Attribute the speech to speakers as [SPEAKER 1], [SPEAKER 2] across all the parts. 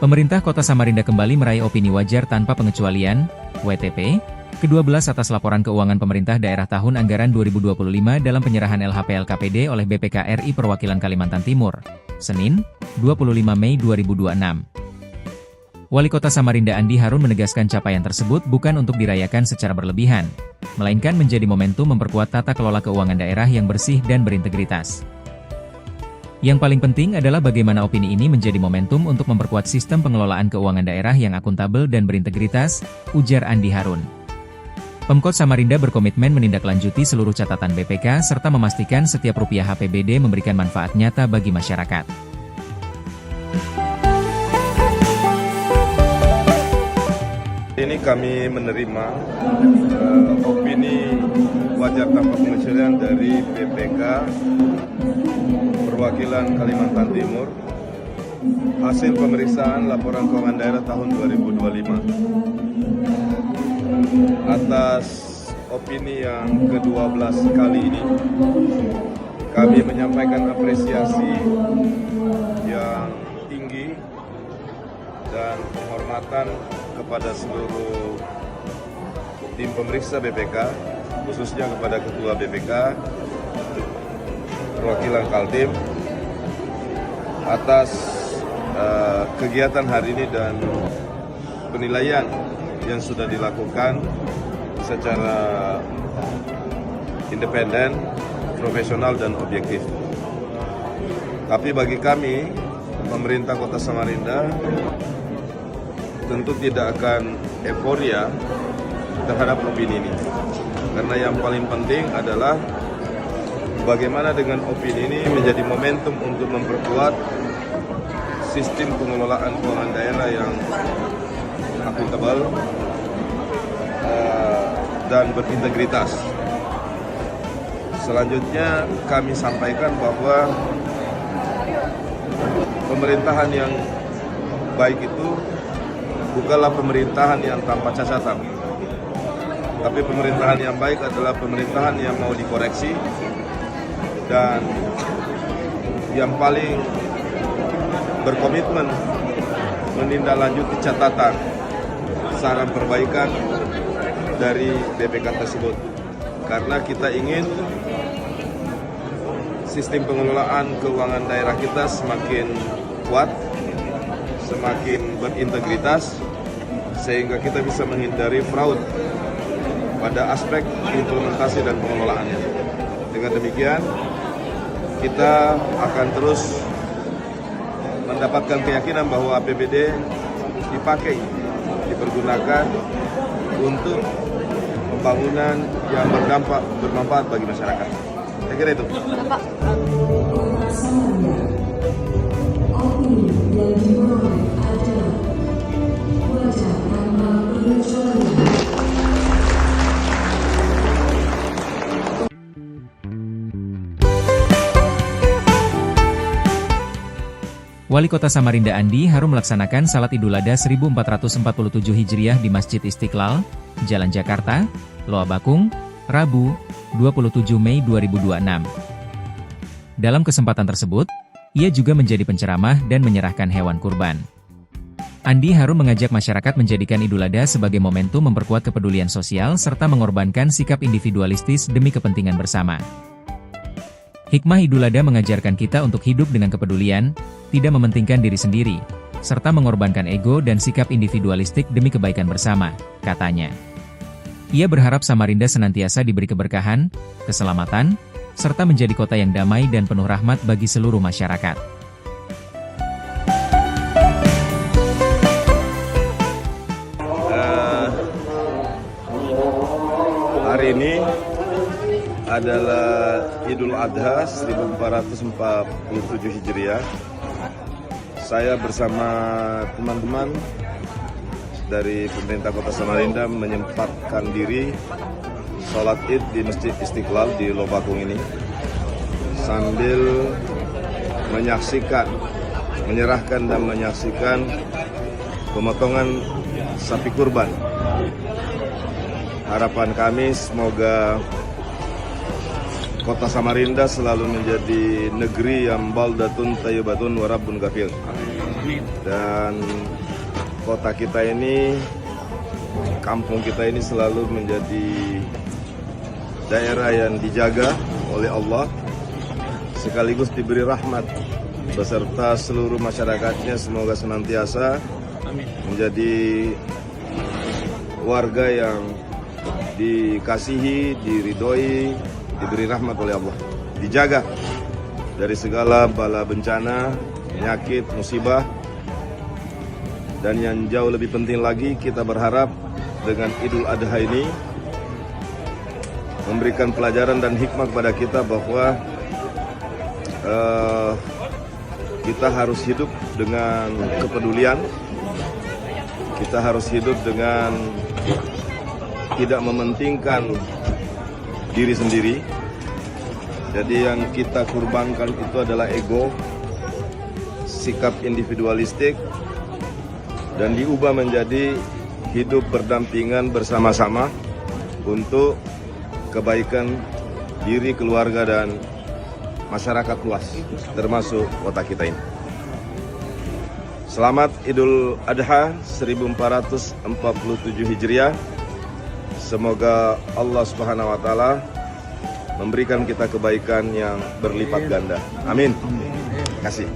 [SPEAKER 1] Pemerintah Kota Samarinda kembali meraih opini wajar tanpa pengecualian, WTP, ke-12 atas laporan keuangan pemerintah daerah tahun anggaran 2025 dalam penyerahan LHPLKPD oleh BPK RI Perwakilan Kalimantan Timur, Senin, 25 Mei 2026. Wali Kota Samarinda Andi Harun menegaskan capaian tersebut bukan untuk dirayakan secara berlebihan, melainkan menjadi momentum memperkuat tata kelola keuangan daerah yang bersih dan berintegritas. Yang paling penting adalah bagaimana opini ini menjadi momentum untuk memperkuat sistem pengelolaan keuangan daerah yang akuntabel dan berintegritas, ujar Andi Harun. Pemkot Samarinda berkomitmen menindaklanjuti seluruh catatan BPK serta memastikan setiap rupiah HPBD memberikan manfaat nyata bagi masyarakat.
[SPEAKER 2] Ini kami menerima opini wajar tanpa pengecualian dari BPK Perwakilan Kalimantan Timur hasil pemeriksaan laporan keuangan daerah tahun 2025. Atas opini yang ke-12 kali ini, kami menyampaikan apresiasi yang tinggi dan penghormatan kepada seluruh tim pemeriksa BPK, khususnya kepada Ketua BPK, Perwakilan Kaltim, atas kegiatan hari ini dan penilaian yang sudah dilakukan secara independen, profesional, dan objektif. Tapi bagi kami, pemerintah Kota Samarinda tentu tidak akan euforia terhadap opini ini. Karena yang paling penting adalah bagaimana dengan opini ini menjadi momentum untuk memperkuat sistem pengelolaan keuangan daerah yang akuntabel dan berintegritas. Selanjutnya kami sampaikan bahwa pemerintahan yang baik itu bukanlah pemerintahan yang tanpa cacatan, tapi pemerintahan yang baik adalah pemerintahan yang mau dikoreksi dan yang paling berkomitmen menindaklanjuti catatan saran perbaikan dari BPK tersebut. Karena kita ingin sistem pengelolaan keuangan daerah kita semakin kuat, semakin berintegritas, sehingga kita bisa menghindari fraud pada aspek implementasi dan pengelolaannya. Dengan demikian, kita akan terus mendapatkan keyakinan bahwa APBD dipakai, dipergunakan untuk pembangunan yang bermanfaat bagi masyarakat. Saya kira itu.
[SPEAKER 1] Wali Kota Samarinda Andi Harun melaksanakan Salat Idul Adha 1447 Hijriah di Masjid Istiqlal, Jalan Jakarta, Loa Bakung, Rabu, 27 Mei 2026. Dalam kesempatan tersebut, ia juga menjadi penceramah dan menyerahkan hewan kurban. Andi Harun mengajak masyarakat menjadikan Idul Adha sebagai momentum memperkuat kepedulian sosial serta mengorbankan sikap individualistis demi kepentingan bersama. Hikmah Idul Adha mengajarkan kita untuk hidup dengan kepedulian, tidak mementingkan diri sendiri, serta mengorbankan ego dan sikap individualistik demi kebaikan bersama, katanya. Ia berharap Samarinda senantiasa diberi keberkahan, keselamatan, serta menjadi kota yang damai dan penuh rahmat bagi seluruh masyarakat.
[SPEAKER 2] Hari ini adalah Idul Adha 1447 Hijriah. Saya bersama teman-teman dari pemerintah Kota Samarinda menyempatkan diri sholat Id di Masjid Istiqlal di Loa Bakung ini sambil menyerahkan dan menyaksikan pemotongan sapi kurban. Harapan kami semoga Kota Samarinda selalu menjadi negeri yang baldatun thayyibatun wa rabbun ghafir. Amin. Dan kota kita ini, kampung kita ini selalu menjadi daerah yang dijaga oleh Allah, sekaligus diberi rahmat beserta seluruh masyarakatnya. Semoga senantiasa menjadi warga yang dikasihi, diridhoi, diberi rahmat oleh Allah, dijaga dari segala bala bencana, penyakit, musibah. Dan yang jauh lebih penting lagi, kita berharap dengan Idul Adha ini memberikan pelajaran dan hikmah kepada kita bahwa kita harus hidup dengan kepedulian, kita harus hidup dengan tidak mementingkan diri sendiri. Jadi yang kita kurbankan itu adalah ego, sikap individualistik, dan diubah menjadi hidup berdampingan bersama-sama untuk kebaikan diri, keluarga, dan masyarakat luas, termasuk kota kita ini. Selamat Idul Adha 1447 Hijriah. Semoga Allah Subhanahu wa Ta'ala memberikan kita kebaikan yang berlipat ganda. Amin. Terima kasih.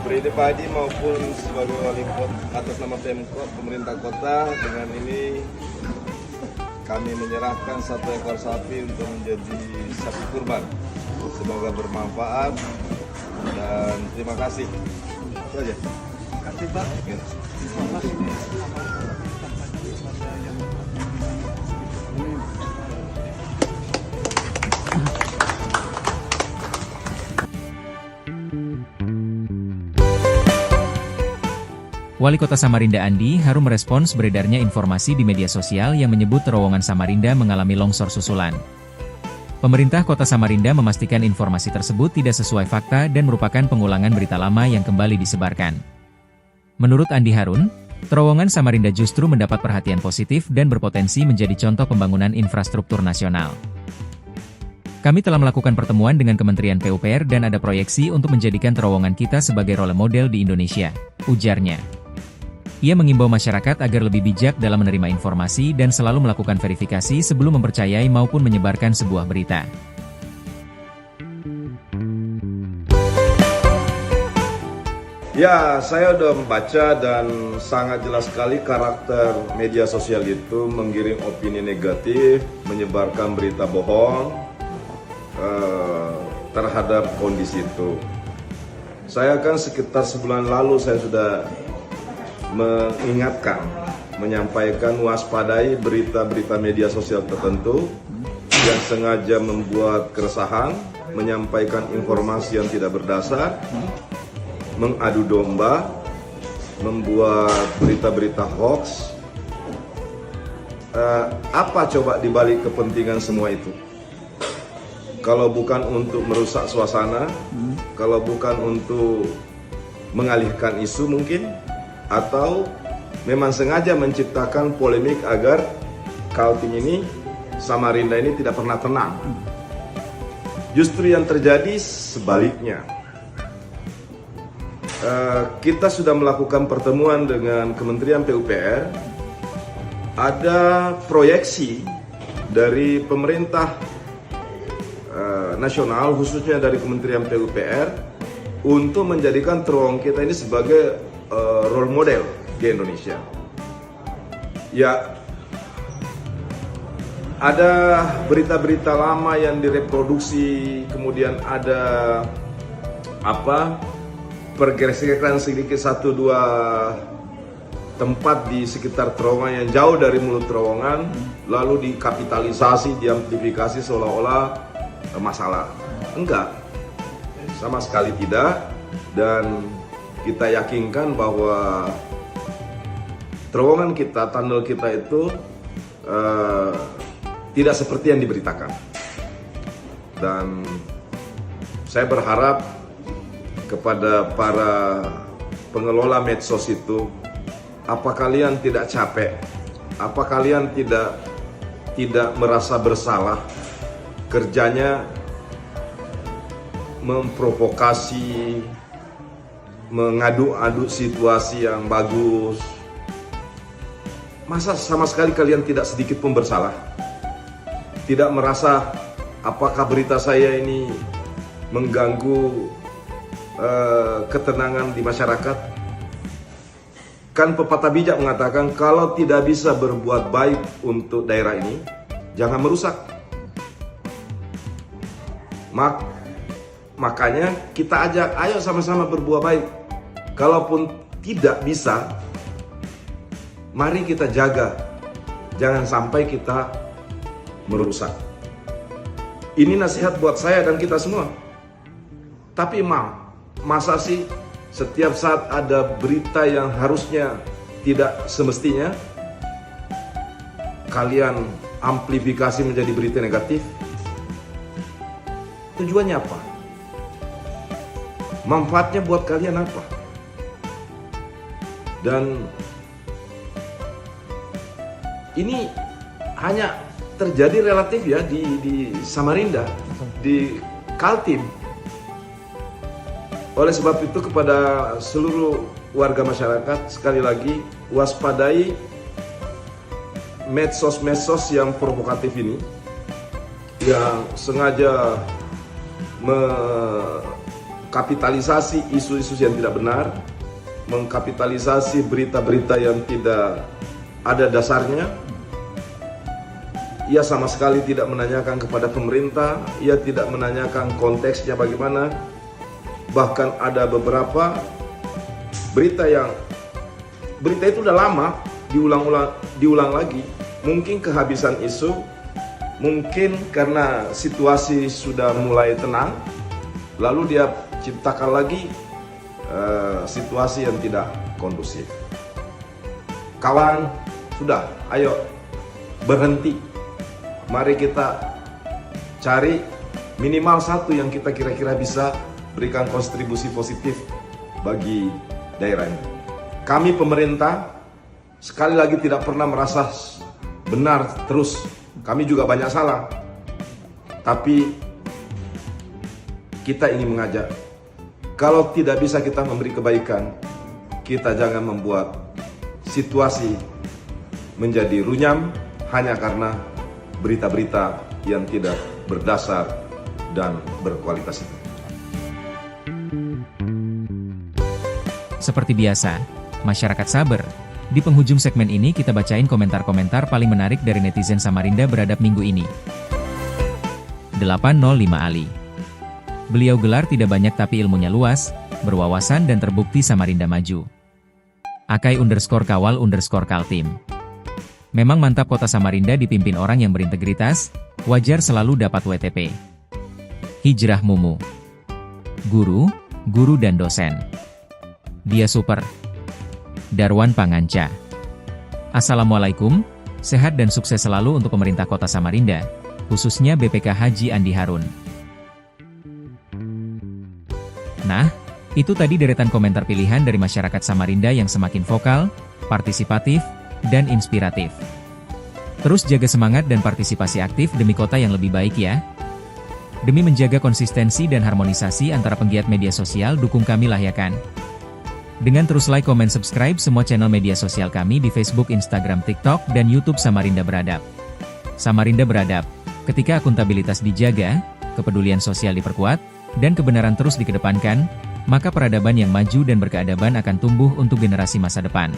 [SPEAKER 2] Brede Padi maupun sebagai wali kota atas nama Pemkot pemerintah kota, dengan ini kami menyerahkan 1 ekor sapi untuk menjadi sapi kurban. Semoga bermanfaat dan terima kasih. Itu aja. Terima kasih, Pak.
[SPEAKER 1] Wali Kota Samarinda Andi Harum merespons beredarnya informasi di media sosial yang menyebut terowongan Samarinda mengalami longsor susulan. Pemerintah Kota Samarinda memastikan informasi tersebut tidak sesuai fakta dan merupakan pengulangan berita lama yang kembali disebarkan. Menurut Andi Harun, terowongan Samarinda justru mendapat perhatian positif dan berpotensi menjadi contoh pembangunan infrastruktur nasional. Kami telah melakukan pertemuan dengan Kementerian PUPR dan ada proyeksi untuk menjadikan terowongan kita sebagai role model di Indonesia, ujarnya. Ia mengimbau masyarakat agar lebih bijak dalam menerima informasi dan selalu melakukan verifikasi sebelum mempercayai maupun menyebarkan sebuah berita.
[SPEAKER 2] Ya, saya sudah membaca dan sangat jelas sekali karakter media sosial itu menggiring opini negatif, menyebarkan berita bohong terhadap kondisi itu. Saya kan sekitar sebulan lalu saya sudah mengingatkan, menyampaikan waspadai berita-berita media sosial tertentu yang sengaja membuat keresahan, menyampaikan informasi yang tidak berdasar, mengadu domba, membuat berita-berita hoax. Apa coba dibalik kepentingan semua itu? Kalau bukan untuk merusak suasana, kalau bukan untuk mengalihkan isu mungkin, atau memang sengaja menciptakan polemik agar Kaltim ini, Samarinda ini tidak pernah tenang. Justru yang terjadi sebaliknya. Kita sudah melakukan pertemuan dengan Kementerian PUPR. Ada proyeksi dari pemerintah nasional, khususnya dari Kementerian PUPR, untuk menjadikan terowongan kita ini sebagai role model di Indonesia. Ya, ada berita-berita lama yang direproduksi, kemudian ada pergeseran sedikit 1-2 tempat di sekitar terowongan yang jauh dari mulut terowongan, lalu dikapitalisasi, diamplifikasi seolah-olah masalah. Enggak, sama sekali tidak. Dan kita yakinkan bahwa terowongan kita, tunnel kita itu tidak seperti yang diberitakan. Dan saya berharap kepada para pengelola medsos itu, apa kalian tidak capek? Apa kalian tidak merasa bersalah? Kerjanya memprovokasi, mengadu-adu situasi yang bagus. Masa sama sekali kalian tidak sedikit pun bersalah? Tidak merasa apakah berita saya ini mengganggu ketenangan di masyarakat? Kan pepatah bijak mengatakan kalau tidak bisa berbuat baik untuk daerah ini, jangan merusak. Makanya kita ajak, ayo sama-sama berbuat baik. Kalaupun tidak bisa, mari kita jaga, jangan sampai kita merusak. Ini nasihat buat saya dan kita semua. Tapi masa sih setiap saat ada berita yang harusnya tidak semestinya, kalian amplifikasi menjadi berita negatif? Tujuannya apa? Manfaatnya buat kalian apa? Dan ini hanya terjadi relatif ya di Samarinda, di Kaltim. Oleh sebab itu kepada seluruh warga masyarakat, sekali lagi waspadai medsos-medsos yang provokatif ini, yang sengaja mengkapitalisasi isu-isu yang tidak benar, mengkapitalisasi berita-berita yang tidak ada dasarnya. Ia sama sekali tidak menanyakan kepada pemerintah, ia tidak menanyakan konteksnya bagaimana. Bahkan ada beberapa berita itu udah lama diulang lagi. Mungkin kehabisan isu, mungkin karena situasi sudah mulai tenang, lalu dia ciptakan lagi situasi yang tidak kondusif. Kawan, sudah, ayo berhenti. Mari kita cari minimal satu yang kita kira-kira bisa berikan kontribusi positif bagi daerah ini. Kami pemerintah sekali lagi tidak pernah merasa benar terus. Kami juga banyak salah. Tapi kita ingin mengajak, kalau tidak bisa kita memberi kebaikan, kita jangan membuat situasi menjadi runyam hanya karena berita-berita yang tidak berdasar dan berkualitas itu.
[SPEAKER 1] Seperti biasa, masyarakat sabar. Di penghujung segmen ini kita bacain komentar-komentar paling menarik dari netizen Samarinda beradab minggu ini. 805 Ali. Beliau gelar tidak banyak tapi ilmunya luas, berwawasan dan terbukti Samarinda maju. Akai_kawal_Kaltim. Memang mantap kota Samarinda dipimpin orang yang berintegritas, wajar selalu dapat WTP. Hijrah Mumu. Guru dan dosen. Dia super. Darwan Panganca. Assalamualaikum, sehat dan sukses selalu untuk pemerintah kota Samarinda, khususnya BPK Haji Andi Harun. Nah, itu tadi deretan komentar pilihan dari masyarakat Samarinda yang semakin vokal, partisipatif, dan inspiratif. Terus jaga semangat dan partisipasi aktif demi kota yang lebih baik ya. Demi menjaga konsistensi dan harmonisasi antara penggiat media sosial, dukung kami lah ya kan. Dengan terus like, komen, subscribe semua channel media sosial kami di Facebook, Instagram, TikTok, dan YouTube Samarinda Beradab. Samarinda Beradab, ketika akuntabilitas dijaga, kepedulian sosial diperkuat, dan kebenaran terus dikedepankan, maka peradaban yang maju dan berkeadaban akan tumbuh untuk generasi masa depan.